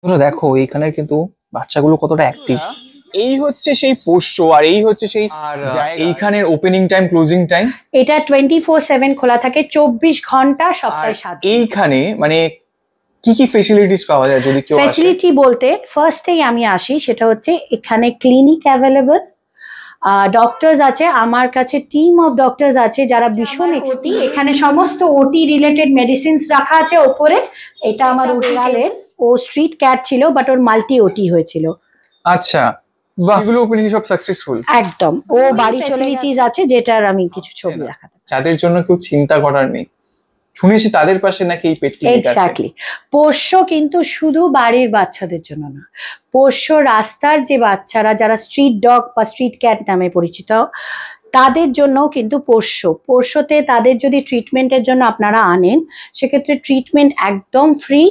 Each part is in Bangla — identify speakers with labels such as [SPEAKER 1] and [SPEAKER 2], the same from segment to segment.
[SPEAKER 1] তোমরা দেখো এইখানে কিন্তু বাচ্চাগুলো কতটা অ্যাক্টিভ। এই হচ্ছে সেই পোষ্য আর এই হচ্ছে সেই এইখানের ওপেনিং টাইম ক্লোজিং টাইম।
[SPEAKER 2] এটা 24/7 খোলা থাকে, 24 ঘন্টা সপ্তাহে 7 দিন।
[SPEAKER 1] এইখানে মানে কি কি ফেসিলিটিস পাওয়া যায় যদি কেউ আসে?
[SPEAKER 2] ফেসিলিটি বলতে ফার্স্ট থেকে আমি আসি সেটা হচ্ছে এখানে ক্লিনিক অ্যাভেলেবল, ডক্টরস আছে, আমার কাছে টিম অফ ডক্টরস আছে যারা ভীষণ এক্সপি। এখানে সমস্ত ওটি রিলেটেড মেডিসিনস রাখা আছে ওপরে। এটা আমার ওটিগালের, ও স্ট্রিট ক্যাট ছিল বাট ওর মাল্টি ওটি হয়েছিল।
[SPEAKER 1] আচ্ছা, বাহ, এগুলো ওপেনিং সব সাকসেসফুল
[SPEAKER 2] একদম। ও বাড়ি ফ্যাসিলিটিস আছে যেটার আমি কিছু ছবি রাখা।
[SPEAKER 1] যাদের জন্য কেউ চিন্তা করার নেই, শুনেছি তাদের পাশে নাকি এই পেট ক্লিনিক আছে।
[SPEAKER 2] এক্স্যাক্টলি। পোষ্য কিন্তু শুধু বাড়ির বাচ্চাদের জন্য না, পোষ্য রাস্তার যে বাচ্চারা যারা স্ট্রিট ডগ বা স্ট্রিট ক্যাট নামে পরিচিত তাদের জন্য কিন্তু পোষ্যতে তাদের যদি ট্রিটমেন্টের জন্য আপনারা আনেন সেক্ষেত্রে ট্রিটমেন্ট একদম ফ্রি।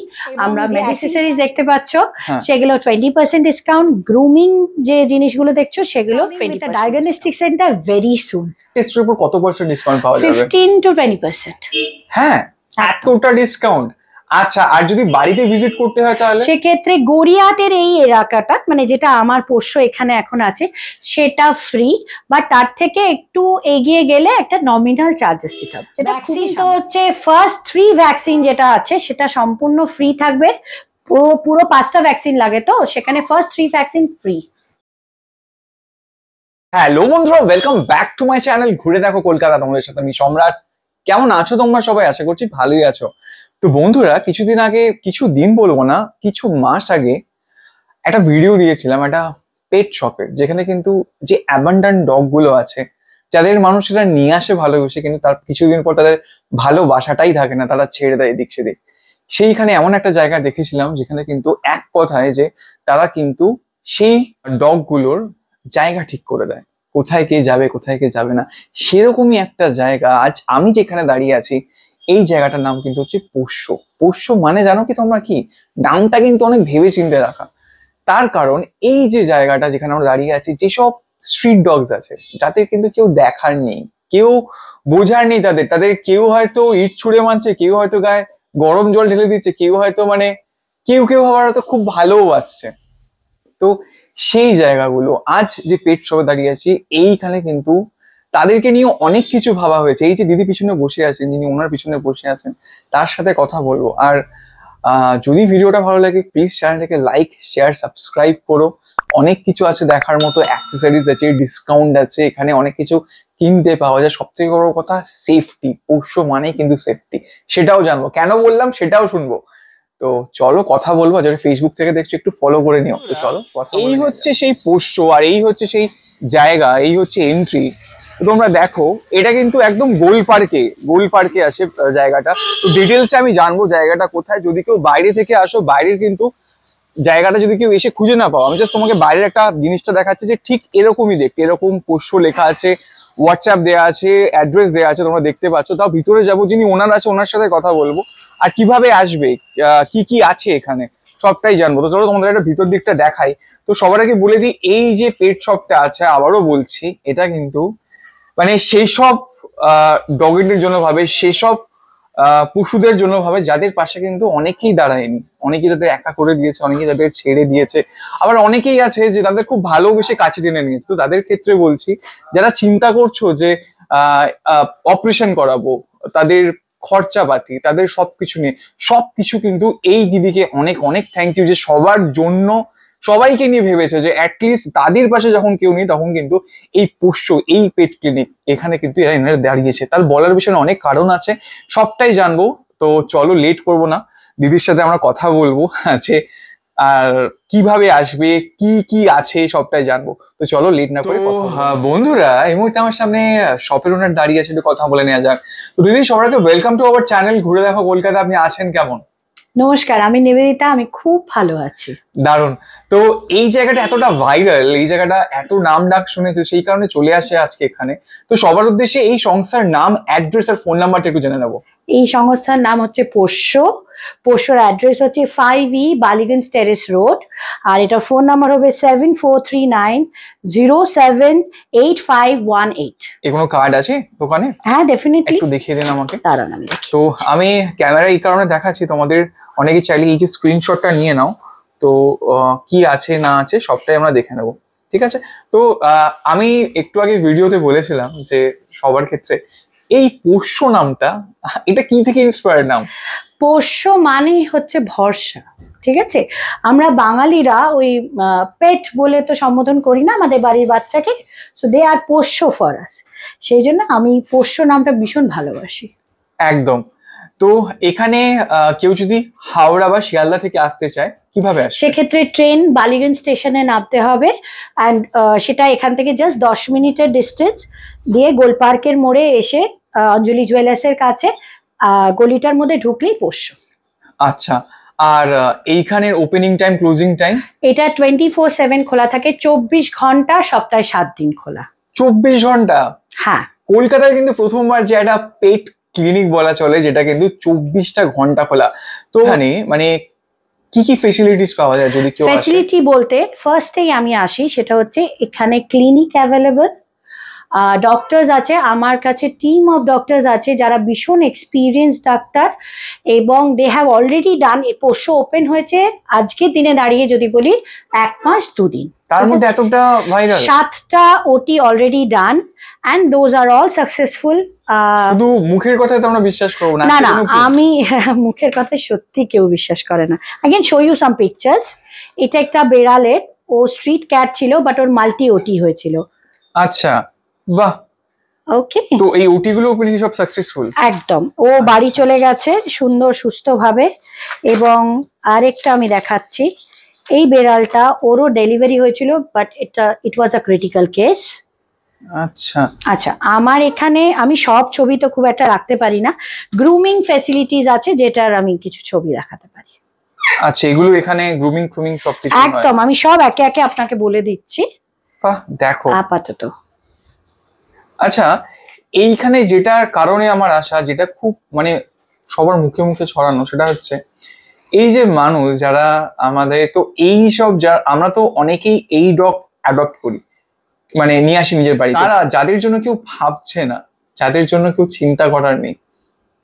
[SPEAKER 2] আমরা অ্যাক্সেসরিজ দেখতে পাচ্ছ সেগুলো 20% ডিসকাউন্ট, গ্রুমিং যে জিনিসগুলো দেখছো সেগুলো 20%। Diagnostic centre very soon.
[SPEAKER 1] টেস্টের উপর কত পার্সেন্ট ডিসকাউন্ট পাওয়া যাবে?
[SPEAKER 2] 15 to 20%।
[SPEAKER 1] হ্যাঁ, এতটা ডিসকাউন্ট। আচ্ছা, আর যদি বাড়িতে ভিজিট করতে হয় তাহলে?
[SPEAKER 2] সেক্ষেত্রে গড়িয়াহাটের এই এলাকাটা মানে যেটা আমার পোষ্য এখানে এখন আছে সেটা ফ্রি, বাট তার থেকে একটু এগিয়ে গেলে একটা নমিনাল চার্জেস দিতে হবে। ভ্যাকসিন তো হচ্ছে ফার্স্ট 3 ভ্যাকসিন যেটা আছে সেটা সম্পূর্ণ ফ্রি থাকবে। পুরো 5টা ভ্যাকসিন লাগে, তো সেখানে ফার্স্ট 3 ভ্যাকসিন ফ্রি।
[SPEAKER 1] হ্যালো বন্ধুরা, welcome back to my channel ঘুরে দেখো কলকাতা। তোমাদের সাথে আমি সম্রাট। কেমন আছো তোমরা সবাই? আশা করছি ভালোই আছো। তো বন্ধুরা, কিছুদিন বলবো না, কিছু মাস আগে একটা ভিডিও দিয়েছিলাম একটা পেট শপের, যেখানে কিন্তু যে অ্যাবান্ডান্ট ডগ গুলো আছে যাদের মানুষেরা নিয়ে আসে ভালোবেসে, কিন্তু তার কিছুদিন পর তাদের ভালোবাসাটাই থাকে না, তারা ছেড়ে দেয় এদিক সেদিক। সেইখানে এমন একটা জায়গা দেখেছিলাম যেখানে কিন্তু এক কথায় যে তারা কিন্তু সেই ডগ গুলোর জায়গা ঠিক করে দেয়, কোথায় কে যাবে কোথায় কে যাবে না। সেরকমই একটা জায়গা আজ আমি যেখানে দাঁড়িয়ে আছি, এই জায়গাটার নাম কিন্তু হচ্ছে পোষ্য। পোষ্য মানে জানো কি তোমরা কি? নামটা কিন্তু অনেক ভেবে চিন্তে রাখা। তার কারণ এই যে জায়গাটা যেখানে আমরা দাঁড়িয়ে আছি, যেসব স্ট্রিট ডগস আছে যাদের কিন্তু কেউ দেখার নেই, কেউ বোঝার নেই, তাদের কেউ হয়তো ইট ছুঁড়ে মারছে, কেউ হয়তো গায়ে গরম জল ঢেলে দিচ্ছে, কেউ হয়তো কেউ আবার হয়তো খুব ভালোবাসছে। তো সেই জায়গাগুলো আজ যে পেট শপে দাঁড়িয়ে আছি এইখানে কিন্তু তাদেরকে নিয়ে অনেক কিছু ভাবা হয়েছে। এই যে দিদি পিছনে বসে আছেন, যিনি ওনার পিছনে বসে আছেন, তার সাথে কথা বলবো। আর যদি ভিডিওটা ভালো লাগে প্লিজ চ্যানেলটাকে লাইক শেয়ার সাবস্ক্রাইব করো। অনেক কিছু আছে দেখার মতো, অ্যাক্সেসরিজ আছে, ডিসকাউন্ট আছে, এখানে অনেক কিছু কিনতে পাওয়া যায়। সব থেকে বড় কথা সেফটি। পোষ্য মানেই কিন্তু সেফটি, সেটাও জানবো। কেন বললাম সেটাও শুনবো। তো চলো কথা বলবো। যারা ফেসবুক থেকে দেখছো একটু ফলো করে নিও। তো চলো কথা। এই হচ্ছে সেই পোষ্য আর এই হচ্ছে সেই জায়গা, এই হচ্ছে এন্ট্রি। তোমরা দেখো এটা কিন্তু একদম গোল পার্কে আছে জায়গাটা। তো ডিটেলসে আমি জানবো জায়গাটা কোথায়। যদি কেউ বাইরে থেকে আসো, বাইরের কিন্তু জায়গাটা যদি কেউ এসে খুঁজে না পাও, আমি জাস্ট তোমাকে বাইরের একটা জিনিসটা দেখাচ্ছি যে ঠিক এরকমই দেখতে, এরকম পোষ্য লেখা আছে, হোয়াটসঅ্যাপ দেওয়া আছে, অ্যাড্রেস দেওয়া আছে, তোমরা দেখতে পাচ্ছ। তাও ভিতরে যাবো, যিনি ওনার আছে ওনার সাথে কথা বলবো, আর কিভাবে আসবে, কি কি আছে এখানে সবটাই জানবো। তো চলো তোমাদের একটা ভিতর দিকটা দেখাই। তো সবার আগে বলে দিই, এই যে পেট শপটা আছে, আবারও বলছি, এটা কিন্তু মানে সেই সব ডগেদের জন্য ভাবে, সেসব পশুদের জন্য ভাবে যাদের পাশে কিন্তু অনেকেই দাঁড়ায়নি, অনেকেই তাদের একা করে দিয়েছে, অনেকেই তাদের ছেড়ে দিয়েছে, আবার অনেকেই আছে যে তাদের খুব ভালোবেসে কাছে টেনে নিয়েছে। তো তাদের ক্ষেত্রে বলছি, যারা চিন্তা করছো যে অপারেশন করাবো, তাদের খরচাপাতি, তাদের সবকিছু নিয়ে, সবকিছু কিন্তু এই দিদিকে অনেক অনেক থ্যাংক ইউ যে সবার জন্য সবাইকে নিয়ে ভেবেছে যে অ্যাটলিস্ট তাদের পাশে যখন কেউ নেই তখন কিন্তু এই পোষ্য, এই পেট ক্লিনিক এখানে কিন্তু এনারা দাঁড়িয়েছে। তার বলার বিষয়ে অনেক কারণ আছে, সবটাই জানবো। তো চলো লেট করবো না, দিদির সাথে আমরা কথা বলবো আছে, আর কিভাবে আসবে, কি কি আছে সবটাই জানবো। তো চলো লেট না করে কথা বলবো। বন্ধুরা, এই মুহূর্তে আমার সামনে শপের ওনার দাঁড়িয়ে আছে, একটু কথা বলে নেওয়া যাক। তো দিদি, সবাইকে ওয়েলকাম টু আওয়ার চ্যানেল ঘুরে দেখো কলকাতা। আপনি আছেন কেমন?
[SPEAKER 2] নমস্কার, আমি নিবেদিতা, আমি খুব ভালো আছি।
[SPEAKER 1] দারুণ। তো এই জায়গাটা এতটা ভাইরাল, এই জায়গাটা এত নাম ডাক শুনেছে, সেই কারণে চলে আসে আজকে এখানে। তো সবার উদ্দেশ্যে এই সংস্থার নাম, অ্যাড্রেস আর ফোন নাম্বারটা একটু জেনে নেবো।
[SPEAKER 2] এই সংস্থার নাম হচ্ছে পোষ্য। পোষ্যর অ্যাড্রেস হচ্ছে 5E বালিগঞ্জ টেরেস রোড, আর এটা ফোন নাম্বার হবে 7439078518।
[SPEAKER 1] এগুলো কার্ড আছে দোকানে?
[SPEAKER 2] হ্যাঁ, ডেফিনেটলি।
[SPEAKER 1] একটু দেখিয়ে দিন আমাকে।
[SPEAKER 2] দাঁড়ান আমি দেখি।
[SPEAKER 1] তো আমি ক্যামেরা এই কারণে দেখাচ্ছি, তোমাদের অনেকে চাইলে এই যে স্ক্রিনশটটা নিয়ে নাও। তো কি আছে না আছে সবটাই আমরা দেখে নেব, ঠিক আছে? তো আমি একটু আগে ভিডিওতে বলেছিলাম যে সবার ক্ষেত্রে এই পোষ্য নামটা, এটা কি থেকে ইন্সপায়ার্ড নাম?
[SPEAKER 2] পোষ্য মানে হচ্ছে ভরসা, ঠিক আছে? আমরা বাঙালিরা ওই পেট বলে তো সম্বোধন করি না আমাদের বাড়ির বাচ্চাকে, সো দে আর পোষ্য ফর আস। সেই জন্য আমি পোষ্য নামটা ভীষণ ভালোবাসি।
[SPEAKER 1] একদম। তো এখানে কেউ যদি হাওড়া বা শিয়ালদা থেকে আসতে চায় কিভাবে আসে?
[SPEAKER 2] সেক্ষেত্রে ট্রেন বালিগঞ্জ স্টেশনে নামতে হবে, অ্যান্ড সেটা এখান থেকে জাস্ট 10 মিনিটের ডিস্টেন্স দিয়ে গোল পার্কের মোড়ে এসে অঞ্জলি জুয়েলার্সের কাছে গলিটার মধ্যে ঢুকলেই পোষ্য।
[SPEAKER 1] আচ্ছা, আর এইখানের ওপেনিং টাইম ক্লোজিং টাইম?
[SPEAKER 2] এটা 24/7 খোলা থাকে, 24 ঘন্টা, সপ্তাহে 7 দিন খোলা।
[SPEAKER 1] 24 ঘন্টা?
[SPEAKER 2] হ্যাঁ,
[SPEAKER 1] কলকাতায় কিন্তু প্রথমবার যে একটা পেট ক্লিনিক বলা চলে, যেটা কিন্তু 24টা ঘন্টা খোলা। তো এখানে মানে কি কি ফেসিলিটিস পাওয়া যায় যদি কেউ আসে?
[SPEAKER 2] ফ্যাসিলিটি বলতে ফার্স্টেই আমি আসি, সেটা হচ্ছে এখানে ক্লিনিক অ্যাভেলেবল, ডক্টরস আছে, আমার কাছে টিম অফ ডক্টরস আছে যারা ভীষণ এক্সপিরিয়েন্স ডাক্তার, এবং দে হ্যাভ অলরেডি ডান। পোষ্য ওপেন হয়েছে আজকের দিনে দাঁড়িয়ে যদি বলি 1 মাস 2 দিন,
[SPEAKER 1] তার মধ্যে এতটা ভাইরাল?
[SPEAKER 2] 7টা ওটি already done, and those are all successful.
[SPEAKER 1] শুধু মুখের কথায় তো আমরা বিশ্বাস করবো না?
[SPEAKER 2] না না,
[SPEAKER 1] কোনো proof?
[SPEAKER 2] আমি মুখের কথা সত্যি কেউ বিশ্বাস করে না। I can show you some pictures. এটা একটা বেড়ালের, ও স্ট্রিট ক্যাট ছিল বাট ওর মাল্টি ওটি হয়েছিল।
[SPEAKER 1] আচ্ছা, বাহ।
[SPEAKER 2] ওকে,
[SPEAKER 1] তো এই ওটি গুলো ওপেনিং সব সাকসেসফুল?
[SPEAKER 2] একদম। ও বাড়ি চলে গেছে সুন্দর সুস্থ ভাবে। এবং আরেকটা আমি দেখাচ্ছি, এই বেড়ালটা, ওরও ডেলিভারি হয়েছিল, but it was a critical case.
[SPEAKER 1] আচ্ছা
[SPEAKER 2] আচ্ছা, আমার এখানে আমি সব ছবি তো খুব একটা রাখতে পারি না, গ্রুমিং ফ্যাসিলিটিস আছে যেটার আমি কিছু ছবি রাখাতে পারি।
[SPEAKER 1] আচ্ছা, এগুলো এখানে গ্রুমিং ট্রুমিং সবকিছু হয়?
[SPEAKER 2] একদম, আমি সব একে একে আপনাকে বলে দিচ্ছি
[SPEAKER 1] বাহ, দেখো।
[SPEAKER 2] আপাতত।
[SPEAKER 1] আচ্ছা, এইখানে যেটার কারণে আমার আসা, যেটা খুব মানে সবার মুখে মুখে ছড়ানো, সেটা হচ্ছে এই যে মানুষ যারা আমাদের, তো এই সব আমরা তো অনেকেই এই ডগ অ্যাডপ্ট করি, মানে নিয়ে আসি নিজের বাড়িতে। তারা যাদের জন্য কেউ ভাবছে না, যাদের জন্য কেউ চিন্তা করার নেই,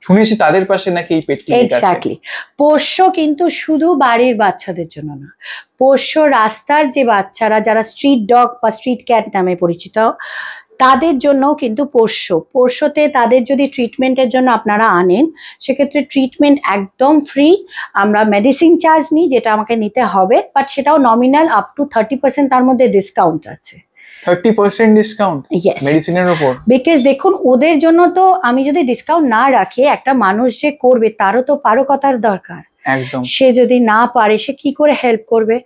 [SPEAKER 1] শুনেছি তাদের পাশে নাকি এই পেট ক্লিনিক আছে।
[SPEAKER 2] এক্স্যাক্টলি, পোষ্য কিন্তু শুধু বাড়ির বাচ্চাদের জন্য না, পোষ্য রাস্তার যে বাচ্চারা যারা স্ট্রিট ডগ বা স্ট্রিট ক্যাট নামে পরিচিত, তাদের জন্য কিন্তু পোষ্যতে তাদের যদি ট্রিটমেন্টের জন্য আপনারা আনেন, সেক্ষেত্রে ট্রিটমেন্ট একদম ফ্রি। আমরা মেডিসিন চার্জ নিই, যেটা আমাকে নিতে হবে, বাট সেটাও নমিনাল, আপ টু 30% তার মধ্যে ডিসকাউন্ট আছে।
[SPEAKER 1] 30% ডিসকাউন্ট
[SPEAKER 2] Yes.
[SPEAKER 1] মেডিসিনের উপর?
[SPEAKER 2] বিকজ দেখুন, ওদের জন্য তো আমি যদি ডিসকাউন্ট না রাখি, একটা মানুষ যে করবে তারও তো পারকতার দরকার।
[SPEAKER 1] একদম।
[SPEAKER 2] সে যদি না পারে সে কি করে হেল্প করবে?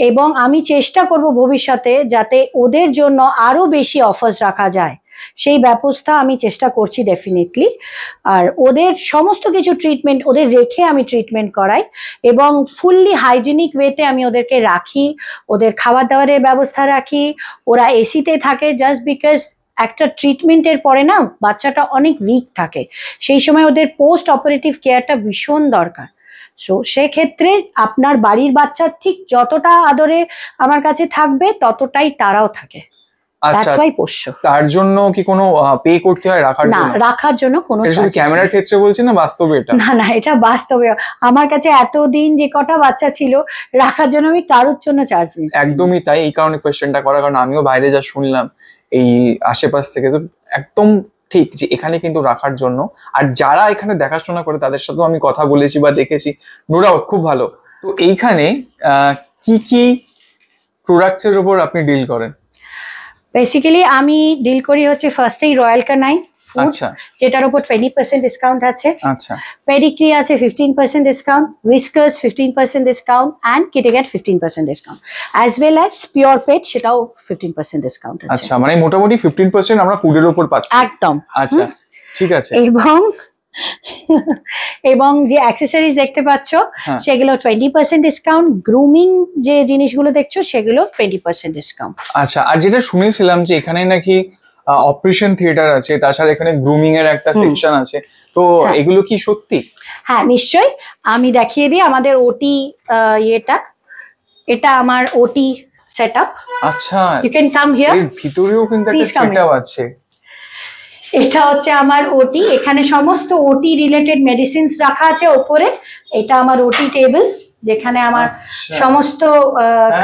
[SPEAKER 2] এবং আমি চেষ্টা করব ভবিষ্যতে যাতে ওদের জন্য আরো বেশি অফার্স রাখা যায়, সেই ব্যবস্থা আমি চেষ্টা করছি ডেফিনেটলি। আর ওদের সমস্ত কিছু ট্রিটমেন্ট ওদের রেখে আমি ট্রিটমেন্ট করাই, এবং ফুললি হাইজিনিক ওয়েতে আমি ওদেরকে রাখি, ওদের খাবার দাবারের ব্যবস্থা রাখি। ওরা এসিতে থাকে জাস্ট বিকজ একটা ট্রিটমেন্টের পরে না বাচ্চাটা অনেক উইক থাকে, সেই সময় ওদের পোস্ট অপারেটিভ কেয়ারটা ভীষণ দরকার। সো সেক্ষেত্রে আপনার বাড়ির বাচ্চা ঠিক যতটা আদরে আমার কাছে থাকবে, ততটাই তারাও থাকে।
[SPEAKER 1] আচ্ছা,
[SPEAKER 2] That's why পোষ্য।
[SPEAKER 1] তার জন্য কি কোনো পে করতে হয় রাখার
[SPEAKER 2] না,
[SPEAKER 1] জন্য?
[SPEAKER 2] রাখার জন্য কোনো
[SPEAKER 1] এটা শুধু
[SPEAKER 2] charges
[SPEAKER 1] ক্যামেরার
[SPEAKER 2] নেই।
[SPEAKER 1] ক্ষেত্রে বলছি না, বাস্তবে এটা?
[SPEAKER 2] না না, এটা বাস্তবে আমার কাছে এতদিন যে কটা বাচ্চা ছিল, রাখার জন্য আমি কারোর জন্য চার্জ নিই।
[SPEAKER 1] একদমই তাই, এই কারণে কোয়েশ্চেনটা করা, কারণ আমিও বাইরে যা শুনলাম এই আশেপাশ থেকে, তো একদম ঠিক যে এখানে কিন্তু রাখার জন্য। আর যারা এখানে দেখাশোনা করে তাদের সাথেও আমি কথা বলেছি বা দেখেছি, নো ডাউট খুব ভালো। তো এইখানে কি কি প্রোডাক্টস এর উপর আপনি ডিল করেন?
[SPEAKER 2] বেসিক্যালি আমি ডিল করি হচ্ছে ফার্স্টেই রয়্যাল কানাইন ফুড,
[SPEAKER 1] আচ্ছা
[SPEAKER 2] যেটার উপর 20% ডিসকাউন্ট আছে।
[SPEAKER 1] আচ্ছা
[SPEAKER 2] পেডিগ্রি আছে 15% discount, Whiskas 15% discount, and Kit Cat 15% discount, as well as Pure Pet, সেটাও 15% ডিসকাউন্ট আছে।
[SPEAKER 1] আচ্ছা, মানে মোটামুটি 15% আমরা ফুডের উপর পাচ্ছি?
[SPEAKER 2] একদম।
[SPEAKER 1] আচ্ছা, ঠিক আছে।
[SPEAKER 2] এবং যে অ্যাক্সেসরিজ দেখতে পাচ্ছ
[SPEAKER 1] হ্যাঁ।
[SPEAKER 2] সেগুলো 20% ডিসকাউন্ট, গ্রুমিং যে জিনিসগুলো দেখছো সেগুলো 20% ডিসকাউন্ট।
[SPEAKER 1] আচ্ছা, আর যেটা শুনেছিলাম যে এখানে নাকি অপারেশন থিয়েটার আছে, তাছাড়া এখানে গ্রুমিং এর একটা সেকশন আছে, তো
[SPEAKER 2] হ্যাঁ।
[SPEAKER 1] এগুলো কি সত্যি?
[SPEAKER 2] হ্যাঁ নিশ্চয়ই, আমি দেখিয়ে দিই আমাদের ওটি ইয়েটা। এটা আমার ওটি সেটআপ।
[SPEAKER 1] আচ্ছা,
[SPEAKER 2] ইউ ক্যান কাম হিয়ার।
[SPEAKER 1] এর ভিতরেও কিন্তু একটা
[SPEAKER 2] Please come in.
[SPEAKER 1] সেটআপ আছে।
[SPEAKER 2] এটা হচ্ছে আমার ওটি, এখানে সমস্ত ওটি রিলেটেড মেডিসিনস রাখা আছে ওপরে। এটা আমার ওটি টেবিল, যেখানে আমার
[SPEAKER 1] আচ্ছা।
[SPEAKER 2] সমস্ত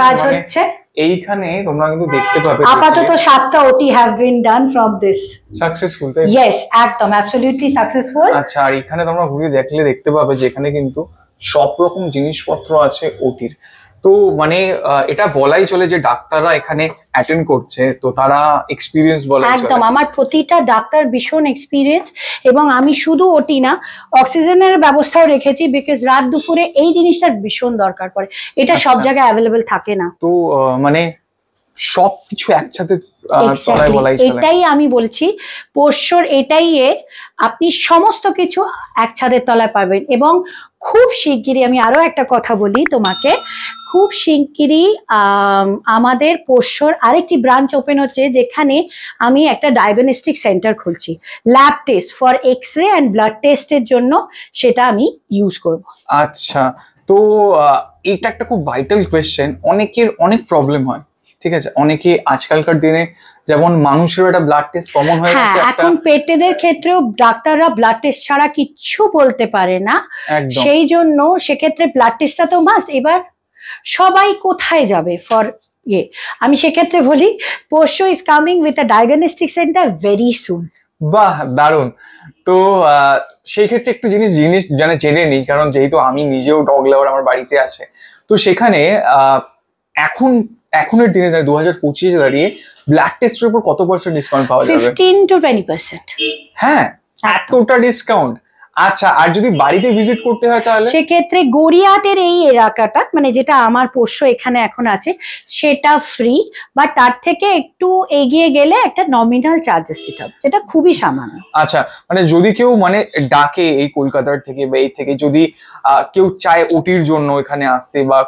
[SPEAKER 2] কাজ হচ্ছে।
[SPEAKER 1] এইখানে তোমরা কিন্তু দেখতে পাবে
[SPEAKER 2] আপাতত 7টা ওটি have been done from this.
[SPEAKER 1] Successful, তাই?
[SPEAKER 2] ইয়েস, একদম অ্যাবসলিউটলি সাকসেসফুল।
[SPEAKER 1] আচ্ছা, আর এখানে তোমরা ঘুরে দেখতে পাবে যে এখানে কিন্তু সব রকম জিনিসপত্র আছে ওটির। তো মানে এটা বলাই চলে যে ডাক্তাররা এখানে অ্যাটেন্ড করছে, তো তারা এক্সপিরিয়েন্স বলাই চলে।
[SPEAKER 2] একদম, আমার প্রতিটা ডাক্তার ভীষণ এক্সপিরিয়েন্স, এবং আমি শুধু ওটি না, অক্সিজেনের ব্যবস্থাও রেখেছি, বিকজ রাত দুপুরে এই জিনিসটার ভীষণ দরকার পড়ে, এটা সব
[SPEAKER 1] আচ্ছা।
[SPEAKER 2] জায়গায় অ্যাভেলেবেল থাকে না।
[SPEAKER 1] তো মানে সবকিছু একসাথে তলায় বলাই চলে।
[SPEAKER 2] এটাই আমি বলছি, পোষ্যর এটাই আপনি সমস্ত কিছু এক ছাদের তলায় পাবেন। এবং খুব শিগগিরই আমি আরো একটা কথা বলি তোমাকে, খুব শিগগিরই আমাদের পোষ্যর আরেকটি ব্রাঞ্চ ওপেন হচ্ছে, যেখানে আমি একটা ডায়াগনস্টিক সেন্টার খুলছি, lab test for X-ray and blood টেস্টের জন্য সেটা আমি ইউজ করব।
[SPEAKER 1] আচ্ছা, তো এটা একটা খুব ভাইটাল কোয়েশ্চেন। অনেকের অনেক প্রবলেম হয়, ঠিক আছে? অনেকে আজকালকার দিনে যেমন মানুষের একটা ব্লাড টেস্ট কমন হয়ে
[SPEAKER 2] হ্যাঁ,
[SPEAKER 1] গেছে,
[SPEAKER 2] এখন পেটেদের ক্ষেত্রেও ডাক্তাররা ব্লাড টেস্ট ছাড়া কিচ্ছু বলতে পারে না,
[SPEAKER 1] একদম।
[SPEAKER 2] সেই জন্য সেক্ষেত্রে ব্লাড টেস্টটা তো মাস্ট। এবার সবাই কোথায় যাবে ফর আমি সেক্ষেত্রে বলি, পোষ্য is coming with a diagnostic centre very soon.
[SPEAKER 1] বাহ, দারুণ। তো সেই ক্ষেত্রে একটু জিনিস জেনে নিই, কারণ যেহেতু আমি নিজেও ডগ লাভার, আমার বাড়িতে আছে। তো সেখানে এখনের দিনে 2025-এ দাঁড়িয়ে ব্লাড টেস্টের উপর কত % ডিসকাউন্ট পাওয়া যাবে?
[SPEAKER 2] 15 to 20%।
[SPEAKER 1] হ্যাঁ, এতটা ডিসকাউন্ট। আচ্ছা, আর যদি বাড়িতে ভিজিট করতে হয় তাহলে?
[SPEAKER 2] সেক্ষেত্রে গড়িয়াহাটের এই এলাকাটা, মানে যেটা আমার পোষ্য এখানে এখন আছে, সেটা ফ্রি, বা তার থেকে একটু এগিয়ে গেলে একটা নমিনাল চার্জেস দিতে হবে, যেটা খুবই সামান্য।
[SPEAKER 1] আচ্ছা, মানে যদি কেউ মানে ডাকে এই কলকাতার থেকে বা এই থেকে, যদি কেউ চায় ওটির জন্য এখানে আসতে বা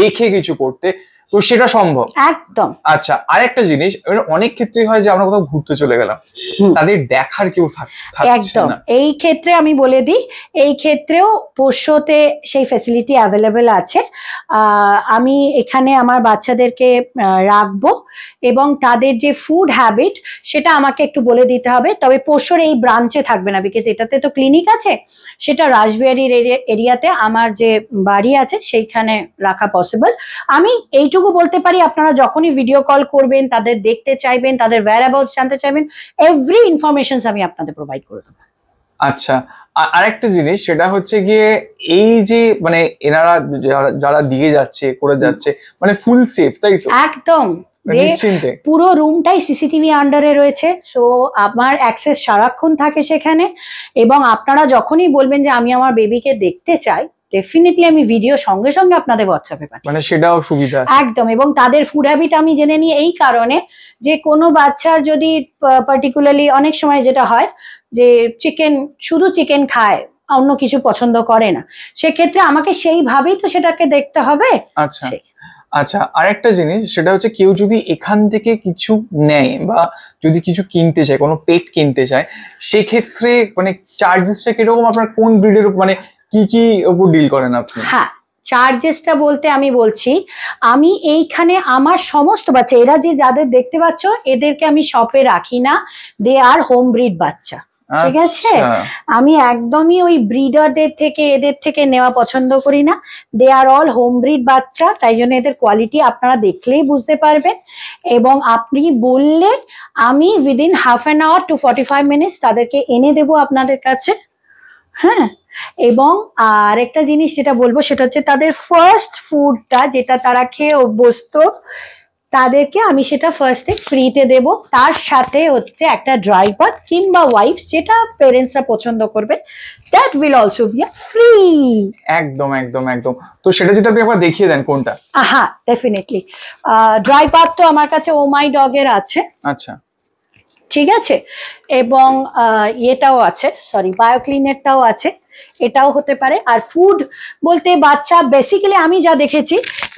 [SPEAKER 1] রেখে কিছু করতে, তো সেটা সম্ভব?
[SPEAKER 2] একদম।
[SPEAKER 1] আচ্ছা, আরেকটা জিনিস, অনেক ক্ষেত্রেই হয় যে আমরা কোথাও ঘুরতে চলে গেলাম, তাদের দেখার কেউ থাকছে
[SPEAKER 2] একদম,
[SPEAKER 1] না।
[SPEAKER 2] এই ক্ষেত্রে আমি বলে দিই, এই ক্ষেত্রেও পোষ্যতে সেই ফ্যাসিলিটি অ্যাভেলেবেল আছে। আমি এখানে আমার বাচ্চাদেরকে রাখবো, এবং তাদের যে ফুড হ্যাবিট সেটা আমাকে একটু বলে দিতে হবে। তবে পোষ্যর এই ব্রাঞ্চে থাকবে না, বিকজ এটাতে তো ক্লিনিক আছে, সেটা রাসবিহারির এরিয়াতে আমার যে বাড়ি আছে সেইখানে রাখা পসিবল। আমি এইটুকু বলতে পারি, আপনারা যখনই ভিডিও কল করবেন, তাদের দেখতে চাইবেন, তাদের whereabouts জানতে চাইবেন, এভরি ইনফরমেশন আমি আপনাদের প্রোভাইড করে দেবো।
[SPEAKER 1] আচ্ছা, আরেকটা জিনিস, সেটা হচ্ছে গিয়ে এই যে মানে এনারা যারা দিয়ে যাচ্ছে করে যাচ্ছে, মানে ফুল সেফ, তাই তো?
[SPEAKER 2] একদম,
[SPEAKER 1] নিশ্চিন্তে
[SPEAKER 2] পুরো রুমটাই সিসিটিভি আন্ডারে রয়েছে, সো আমার অ্যাক্সেস সারাক্ষণ থাকে সেখানে। এবং আপনারা যখনই বলবেন যে আমি আমার বেবিকে দেখতে চাই, ডেফিনেটলি আমি ভিডিও সঙ্গে সঙ্গে আপনাদের হোয়াটসঅ্যাপে পাঠাই,
[SPEAKER 1] মানে সেটাও সুবিধা আছে।
[SPEAKER 2] একদম। এবং তাদের ফুড হ্যাবিট আমি জেনে নিই এই কারণে, যে কোনো বাচ্চার যদি পার্টিকুলারলি অনেক সময় যেটা হয় যে শুধু চিকেন খায়, অন্য কিছু পছন্দ করে না, সেক্ষেত্রে আমাকে সেইভাবেই তো সেটাকে দেখতে হবে।
[SPEAKER 1] আচ্ছা আচ্ছা, আরেকটা জিনিস, সেটা হচ্ছে কেউ যদি এখান থেকে কিছু নেয় বা যদি কিছু কিনতে চায়, কোনো পেট কিনতে চায়, সেক্ষেত্রে মানে চার্জেসটা কিরকম? আপনার কোন ব্রিডের মানে কি উপর ডিল করেন আপনি?
[SPEAKER 2] হ্যাঁ, চার্জেসটা বলতে আমি বলছি, আমি এইখানে আমার সমস্ত বাচ্চা, এরা যে যাদের দেখতে পাচ্ছ, এদেরকে আমি শপে রাখি না, দে আর হোম ব্রিড বাচ্চা, ঠিক আছে? আমি একদমই ওই ব্রিডারদের থেকে এদের থেকে নেওয়া পছন্দ করি না, দে আর অল হোম ব্রিড বাচ্চা, তাই জন্য এদের কোয়ালিটি আপনারা দেখলেই বুঝতে পারবেন। এবং আপনি বললে আমি উইদিন ½ hour to 45 minutes তাদেরকে এনে দেবো আপনাদের কাছে। হ্যাঁ, এবং আর একটা জিনিস যেটা বলবো, সেটা হচ্ছে তাদের ফার্স্ট ফুডটা যেটা তারা খেয়ে অভ্যস্ত, তাদেরকে আমি সেটা ফার্স্টে ফ্রিতে দেব, তার সাথে হচ্ছে একটা ড্রাই পাথ কিংবা ওয়াইপস, যেটা পেরেন্টসরা পছন্দ করবে, that will also be free.
[SPEAKER 1] একদম একদম একদম। তো সেটা যদি আপনি একবার দেখিয়ে দেন কোনটা?
[SPEAKER 2] হ্যাঁ, ডেফিনেটলি। ড্রাই পাথ তো আমার কাছে ও মাই ডগের আছে।
[SPEAKER 1] আচ্ছা,
[SPEAKER 2] ঠিক আছে, এবং এটাও আছে, সরি, বায়োক্লিনেরটাও আছে, এটাও হতে পারে। আর ফুড বলতে বাচ্চা বেসিক্যালি আমি যা দেখেছি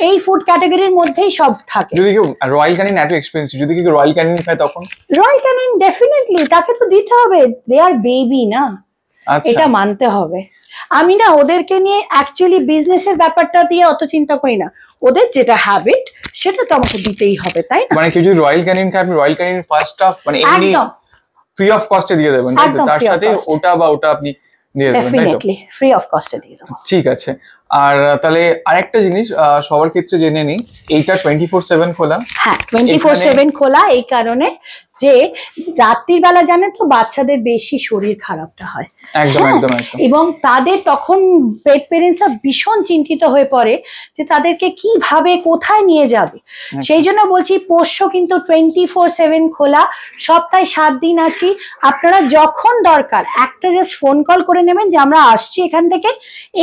[SPEAKER 2] এই ফুড ক্যাটাগরির মধ্যেই সব থাকে।
[SPEAKER 1] যদি কেউ রয়্যাল ক্যানিন এত এক্সপেন্সিভ, যদি কেউ রয়্যাল ক্যানিন খায় তখন?
[SPEAKER 2] রয়্যাল ক্যানিন ডেফিনেটলি তাকে তো দিতে হবে, দে আর বেবি না, এটা মানতে হবে। আমি না ওদেরকে নিয়ে অ্যাকচুয়ালি বিজনেসের ব্যাপারটা দিয়ে অত চিন্তা করি না, ওদের যেটা হ্যাবিট সেটা তো আমাকে দিতেই হবে, তাই না?
[SPEAKER 1] মানে কেউ যদি রয়্যাল ক্যানিন খায়, আপনি রয়্যাল ক্যানিন ফার্স্টটা মানে এমনি ফ্রি অফ কস্টে দিয়ে দেবেন, তাই তো? তার সাথে ওটা বা ওটা আপনি দিয়ে দেবেন, তাই তো?
[SPEAKER 2] ডেফিনেটলি ফ্রি অফ কস্টে দিয়ে দেবো।
[SPEAKER 1] ঠিক আছে। আর তাহলে আরেকটা জিনিস সবার ক্ষেত্রে জেনে নিই, এইটা 24/7 খোলা?
[SPEAKER 2] হ্যাঁ, 24/7 খোলা এই কারণে যে রাত্রির বেলা জানেন তো বাচ্চাদের বেশি শরীর খারাপটা হয়।
[SPEAKER 1] একদম
[SPEAKER 2] হ্যাঁ,
[SPEAKER 1] একদম একদম।
[SPEAKER 2] এবং তাদের তখন পেরেন্টসরা ভীষণ চিন্তিত হয়ে পড়ে যে তাদেরকে কিভাবে কোথায় নিয়ে যাবে। সেই জন্য বলছি পোষ্য কিন্তু 24/7 খোলা, সপ্তাহে 7 দিন আছি। আপনারা যখন দরকার একটা জাস্ট ফোন কল করে নেবেন যে আমরা আসছি এখান থেকে,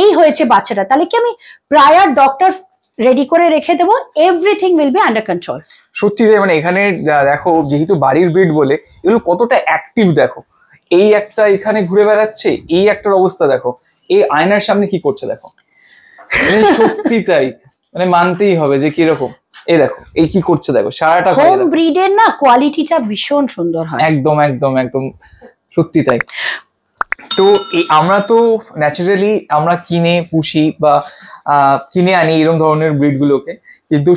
[SPEAKER 2] এই হয়েছে বাচ্চাটা, তাহলে কি আমি প্রায়ার ডক্টর রেডি করে রেখে দেবো, everything will be under control.
[SPEAKER 1] সত্যি যে মানে এখানে দেখো যেহেতু বাড়ির ব্রিড বলে এগুলো কতটা অ্যাক্টিভ দেখো, এই একটা এখানে ঘুরে বেড়াচ্ছে, এই একটার অবস্থা দেখো, এই আয়নার সামনে কি করছে দেখো, মানে সত্যি তাই, মানে মানতেই হবে যে কিরকম। এই দেখো এই কি করছে দেখো, সারাটা
[SPEAKER 2] হোম ব্রিডের না কোয়ালিটিটা ভীষণ সুন্দর হয়।
[SPEAKER 1] একদম একদম একদম সত্যি তাই। তো আমরা তো ন্যাচারালি আমরা কিনে পুষি বা কিনে আনি এরকম ধরনের ব্রিড গুলোকে, কিন্তু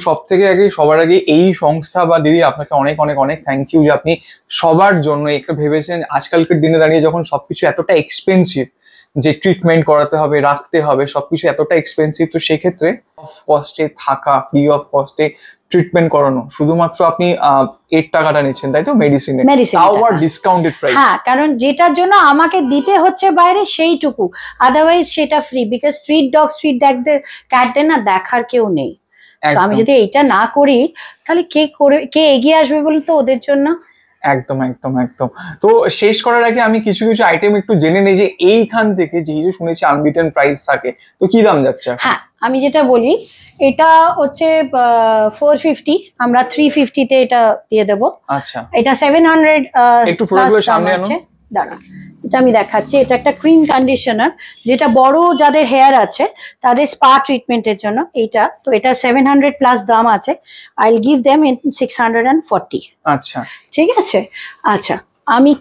[SPEAKER 1] সবার আগে এই সংস্থা বা দিদি আপনাকে অনেক অনেক অনেক থ্যাংক ইউ যে আপনি সবার জন্য একটা ভেবেছেন। আজকালকার দিনে দাঁড়িয়ে যখন সবকিছু এতটা এক্সপেন্সিভ, যে ট্রিটমেন্ট করাতে হবে, রাখতে হবে, সবকিছু এতটা এক্সপেন্সিভ, তো সেক্ষেত্রে অফ কস্টে থাকা, ফ্রি অফ কস্টে ট্রিটমেন্ট করানো, শুধুমাত্র আপনি 8 টাকাটা নিচ্ছেন তাই তো মেডিসিনে, তাও আবার ডিসকাউন্টেড প্রাইস।
[SPEAKER 2] হ্যাঁ, কারণ যেটার জন্য আমাকে দিতে হচ্ছে বাইরে সেইটুকু, আদারওয়াইজ সেটা ফ্রি, বিকজ স্ট্রিট ক্যাটদের না দেখার কেউ নেই। আমি যদি এইটা না করি তাহলে কে এগিয়ে আসবে বলতো তো ওদের জন্য।
[SPEAKER 1] একদম একদম একদম। তো শেষ করার আগে আমি কিছু কিছু আইটেম একটু জেনে নেই যে এইখান থেকে, যেহেতু শুনেছি আনবিটেন প্রাইস থাকে, তো কি দাম যাচ্ছে?
[SPEAKER 2] হ্যাঁ, আমি যেটা বলি এটা হচ্ছে 450, আমরা 350-তে এটা দিয়ে দেবো।
[SPEAKER 1] আচ্ছা,
[SPEAKER 2] এটা 700
[SPEAKER 1] একটু প্রোডাক্টগুলো সামনে আনো।
[SPEAKER 2] দাঁড়া, এটা আমি দেখাচ্ছি। এটা একটা ক্রিম কন্ডিশনার, যেটা বড় যাদের হেয়ার আছে তাদের স্পা ট্রিটমেন্টের জন্য এইটা। তো এটা 700 প্লাস দাম আছে, I will give them in 640।
[SPEAKER 1] আচ্ছা
[SPEAKER 2] ঠিক আছে। আচ্ছা, আমি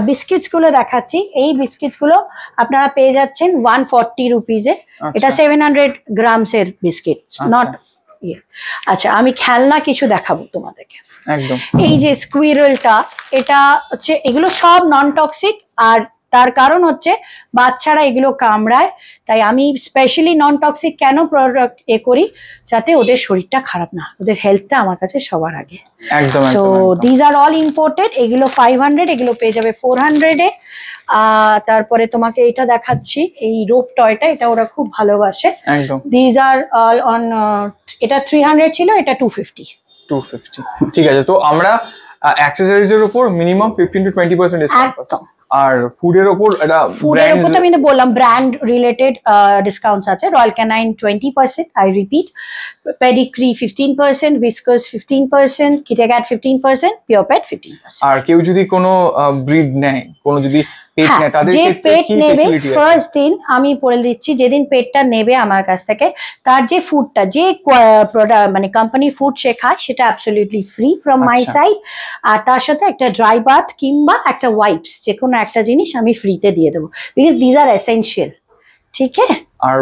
[SPEAKER 2] বিস্কিটস গুলো দেখাচ্ছি। এই বিস্কিটস গুলো আপনারা পেয়ে যাচ্ছেন 140 রুপিজে। এটা 700 গ্রামসের বিস্কিট, নট ইয়ে। আচ্ছা, আমি খেলনা কিছু দেখাবো তোমাদেরকে।
[SPEAKER 1] একদম।
[SPEAKER 2] এই যে স্কুইরেলটা, এটা হচ্ছে, এগুলো সব নন টক্সিক, আর তার কারণ হচ্ছে বাচ্চারা এগুলো কামড়ায়, তাই আমি স্পেশালি নন টক্সিক কেন প্রোডাক্ট করি, যাতে ওদের শরীরটা খারাপ না, ওদের হেলথটা আমার কাছে সবার আগে।
[SPEAKER 1] একদম।
[SPEAKER 2] So these are all imported. এগুলো 500, এগুলো পেয়ে যাবে 400-এ। তারপরে তোমাকে এটা দেখাচ্ছি, এই রোপ টয়টা, এটা ওরা খুব ভালোবাসে।
[SPEAKER 1] একদম।
[SPEAKER 2] দিজ আর অল অন, এটা 300 ছিল, এটা 250।
[SPEAKER 1] ঠিক আছে। তো আমরা অ্যাক্সেসরিজ এর উপর মিনিমাম 15 to 20% ডিসকাউন্ট পাচ্ছি, আর ফুডের উপর এটা
[SPEAKER 2] ফুডের উপর তো আমি বললাম ব্র্যান্ড রিলেটেড ডিসকাউন্টস আছে। Royal Canin 20%, I repeat, Pedigree 15%, Whiskas 15%, Kit Cat 15%, Pure Pet 15%।
[SPEAKER 1] আর কেউ যদি কোনো ব্রিড নেয়, কোনো যদি পেট নেয়, তাদের ক্ষেত্রে কি ফ্যাসিলিটি আছে?
[SPEAKER 2] ফার্স্ট দিন আমি বলে দিচ্ছি, যেদিন পেটটা নেবে আমার কাছ থেকে, তার যে ফুডটা, যে মানে কোম্পানি ফুড সে খায়, সেটা absolutely free from my side. আর তার সাথে একটা ড্রাই বাথ কিংবা একটা ওয়াইপস, যে কোনো একটা জিনিস আমি ফ্রিতে দিয়ে দেবো, বিকজ দিজ আর এসেনশিয়াল। ঠিক আছে।
[SPEAKER 1] আর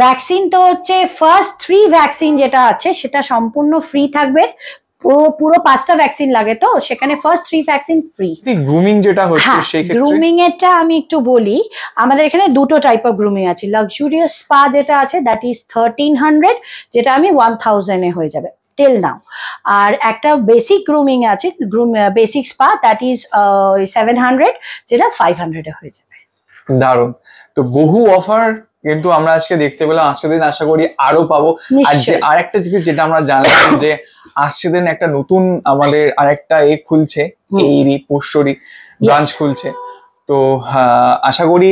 [SPEAKER 1] ভ্যাকসিন
[SPEAKER 2] তো হচ্ছে ফার্স্ট 3 ভ্যাকসিন যেটা আছে সেটা সম্পূর্ণ ফ্রি থাকবে। পুরো 5টা ভ্যাকসিন লাগে, তো সেখানে ফার্স্ট 3 ভ্যাকসিন ফ্রি।
[SPEAKER 1] গ্রুমিং যেটা হচ্ছে সেই ক্ষেত্রে,
[SPEAKER 2] গ্রুমিং এরটা আমি একটু বলি। আমাদের এখানে দুটো টাইপ অফ গ্রুমিং আছে। লাক্সুরিয়াস স্পা যেটা আছে, দ্যাট ইজ 1300, যেটা আমি 1000-এ হয়ে যাবে টিল নাও। আর একটা বেসিক গ্রুমিং আছে, বেসিক স্পা, দ্যাট ইজ 700, যেটা 500-এ হয়ে যাবে।
[SPEAKER 1] দারুণ। তো বহু অফার কিন্তু আমরা আজকে দেখতে পেলাম, আসছে দিন আশা করি আরো পাবো। আর যে আরেকটা জিনিস যেটা আমরা জানলাম, যে আসছে দিন একটা নতুন আমাদের আরেকটা খুলছে, এই পোষ্যরি ব্রাঞ্চ খুলছে। তো আশা করি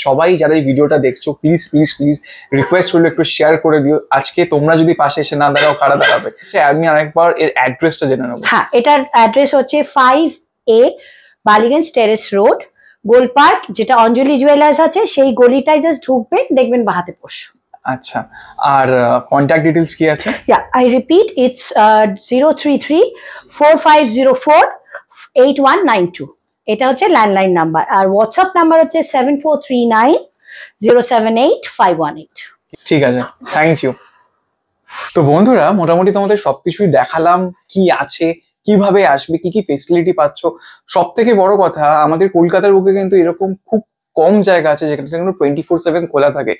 [SPEAKER 1] সবাই যারা এই ভিডিওটা দেখছো, প্লিজ প্লিজ প্লিজ রিকোয়েস্ট করলে একটু শেয়ার করে দিও। আজকে তোমরা যদি পাশে এসে না দাঁড়াও, কারা দাঁড়াবে? আমি আরেকবার এর অ্যাড্রেসটা জেনে নেবো।
[SPEAKER 2] হ্যাঁ, এটার অ্যাড্রেস হচ্ছে 5A Ballygunge terrace road, Golpark, যেটা অঞ্জলি জুয়েলার্স আছে সেই গলিটায় জাস্ট ঢুকবেন, দেখবেন বাহাতে পোষ্য।
[SPEAKER 1] আচ্ছা, আর কন্ট্যাক্ট ডিটেলস কি আছে?
[SPEAKER 2] I repeat, it's 033-4504-8192। এটা হচ্ছে ল্যান্ডলাইন নাম্বার, আর হোয়াটসঅ্যাপ নাম্বার হচ্ছে 7439-078-518।
[SPEAKER 1] ঠিক আছে, থ্যাংক ইউ। তো বন্ধুরা, মোটামুটি তোমাদের সবকিছুই দেখালাম, কি আছে, কিভাবে আসবে, কি কি ফেসিলিটি পাচ্ছ। সব থেকে বড় কথা, আমাদের কলকাতার বুকে কিন্তু এরকম খুব কম জায়গা আছে যেখানে কিন্তু 24/7 খোলা থাকে,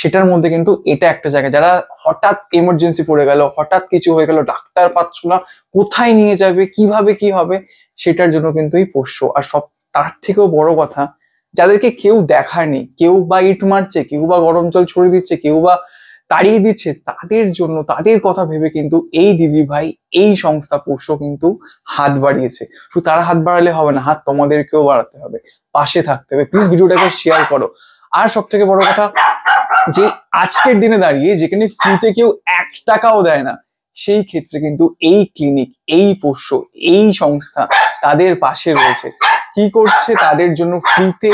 [SPEAKER 1] সেটার মধ্যে কিন্তু এটা একটা জায়গা। যারা হঠাৎ এমার্জেন্সি পড়ে গেল, হঠাৎ কিছু হয়ে গেল, ডাক্তার পাচ্ছ না, কোথায় নিয়ে যাবে, কিভাবে কি হবে, সেটার জন্য কিন্তু এই পোষ্য। আর সব তার থেকেও বড় কথা, যাদেরকে কেউ দেখায়নি, কেউ বা ইট মারছে, কেউ বা গরম জল ছড়িয়ে দিচ্ছে, কেউ বা তাড়িয়ে দিচ্ছে, তাদের জন্য, তাদের কথা ভেবে কিন্তু এই দিদি ভাই, এই সংস্থা পোষ্য কিন্তু হাত বাড়িয়েছে। শুধু তারা হাত বাড়ালে হবে না, হাত তোমাদেরকেও বাড়াতে হবে, পাশে থাকতে হবে। প্লিজ ভিডিওটাকে শেয়ার করো। আর সব থেকে বড় কথা, যে আজকের দিনে দাঁড়িয়ে যেখানে ফ্রিতে কেউ 1 টাকাও দেয় না, সেই ক্ষেত্রে কিন্তু এই ক্লিনিক, এই পোষ্য, এই সংস্থা তাদের পাশে রয়েছে। কি করছে? তাদের জন্য ফ্রিতে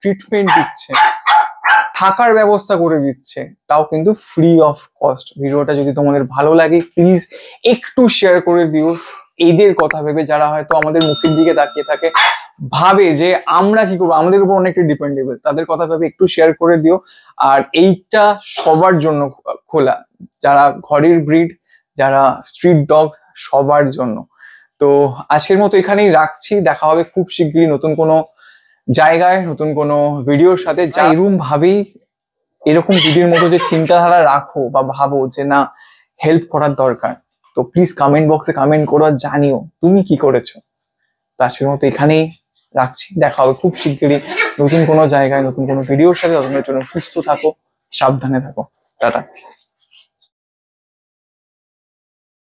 [SPEAKER 1] ট্রিটমেন্ট দিচ্ছে, থাকার ব্যবস্থা করে দিচ্ছে, তাও কিন্তু ফ্রি অফ কস্ট। ভিডিওটা যদি তোমাদের ভালো লাগে প্লিজ একটু শেয়ার করে দিও, এদের কথা ভেবে, যারা হয়তো আমাদের মুখের দিকে তাকিয়ে থাকে, ভাবে যে আমরা কি করবো, আমাদের উপর অনেকটা ডিপেন্ডেবল, তাদের কথা ভেবে একটু শেয়ার করে দিও। আর এইটা সবার জন্য খোলা, যারা ঘরের ব্রিড, যারা স্ট্রিট ডগ, সবার জন্য। তো আজকের মতো এখানেই রাখছি, দেখা হবে খুব শিগগিরই নতুন কোনো জায়গায়, নতুন কোনো ভিডিওর সাথে। যা এরকম ভাবেই, এরকম দিদির মতো যে চিন্তাধারা রাখো বা ভাবো যে না, হেল্প করার দরকার, তো প্লিজ কমেন্ট বক্সে কমেন্ট করো আর জানিও তুমি কি করেছো। তো আজকের মতো এখানেই রাখছি, দেখা হবে খুব শিগগিরই নতুন কোনো জায়গায়, নতুন কোনো ভিডিওর সাথে। ততক্ষণের জন্য সুস্থ থাকো, সাবধানে থাকো, টাটা।